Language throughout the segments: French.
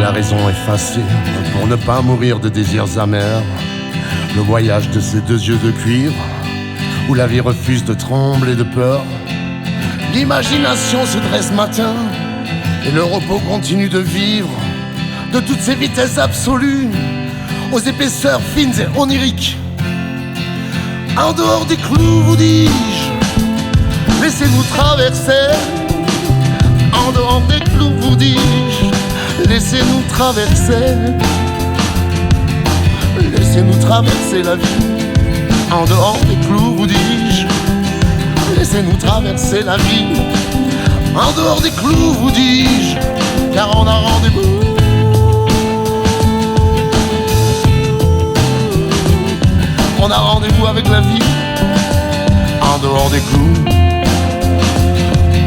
la raison effacée pour ne pas mourir de désirs amers. Le voyage de ces deux yeux de cuivre, où la vie refuse de trembler de peur. L'imagination se dresse matin, et le repos continue de vivre. De toutes ces vitesses absolues, aux épaisseurs fines et oniriques. En dehors des clous, vous dis-je, laissez-nous traverser. En dehors des clous, vous dis-je, laissez-nous traverser. Laissez-nous traverser la vie. En dehors des clous, vous dis-je, laissez-nous traverser la vie. En dehors des clous, vous dis-je, car on a rendez-vous. On a rendez-vous avec la vie. En dehors des clous.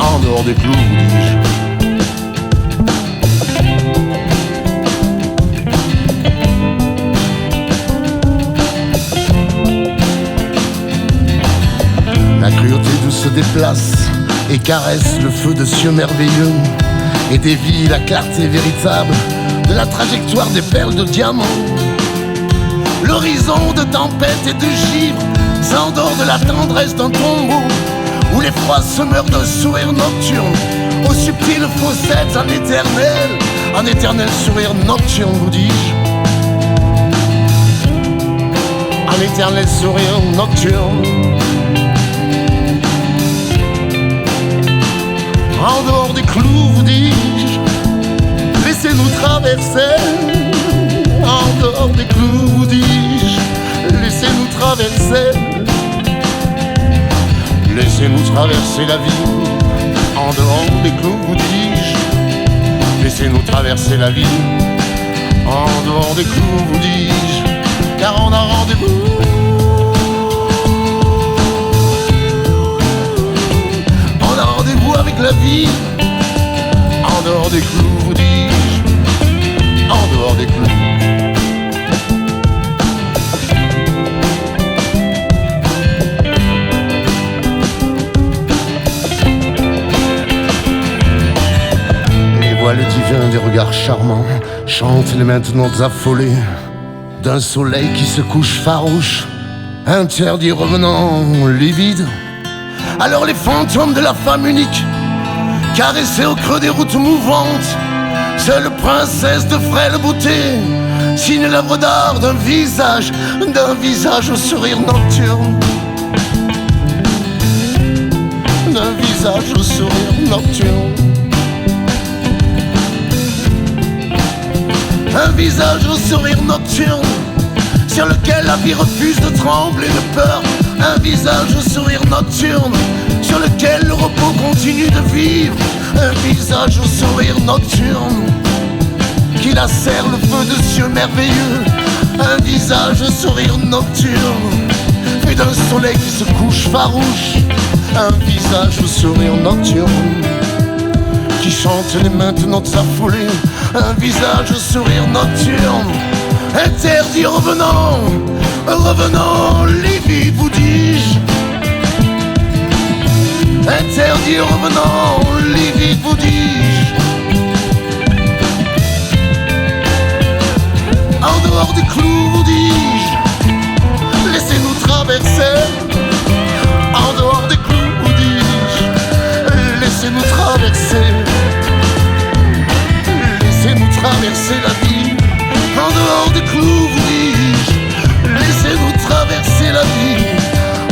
En dehors des clous, vous dis-je. La cruauté douce se déplace et caresse le feu de cieux merveilleux et dévie la clarté véritable de la trajectoire des perles de diamant. L'horizon de tempête et de givre s'endort de la tendresse d'un tombeau où les froids se meurent d'un sourire nocturne aux subtiles fossettes un éternel sourire nocturne, vous dis-je. Un éternel sourire nocturne. En dehors des clous, vous dis-je, laissez-nous traverser. En dehors des clous, vous dis-je, laissez-nous traverser. Laissez-nous traverser la vie. En dehors des clous, vous dis-je, laissez-nous traverser la vie. En dehors des clous, vous dis-je, car on a rendez-vous. On a rendez-vous avec la vie. En dehors des clous, vous dis-je, en dehors des clous. Le divin des regards charmants chante les maintenant affolés d'un soleil qui se couche farouche, interdit revenant livide. Alors les fantômes de la femme unique, caressés au creux des routes mouvantes, seule princesse de frêle beauté, signe l'œuvre d'art d'un visage au sourire nocturne. D'un visage au sourire nocturne. Un visage au sourire nocturne, sur lequel la vie refuse de trembler de peur. Un visage au sourire nocturne, sur lequel le repos continue de vivre. Un visage au sourire nocturne, qui lacère le feu de cieux merveilleux. Un visage au sourire nocturne, fait d'un soleil qui se couche farouche. Un visage au sourire nocturne, qui chante les maintenant affolés. Un visage au sourire nocturne, interdit revenant, revenant livide, vous dis-je. Interdit revenant livide, vous dis-je. En dehors des clous, vous dis-je, laissez-nous traverser. En dehors des clous, vous dis-je, laissez-nous traverser. Laissez-nous traverser la vie. En dehors des clous, vous dis-je, laissez-nous traverser la vie.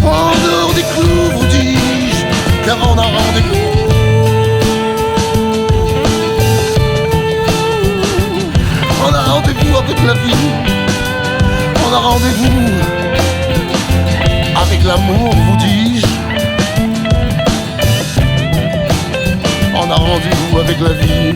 En dehors des clous, vous dis-je, car on a rendez-vous. On a rendez-vous avec la vie. On a rendez-vous avec l'amour, vous dis-je. On a rendez-vous avec la vie.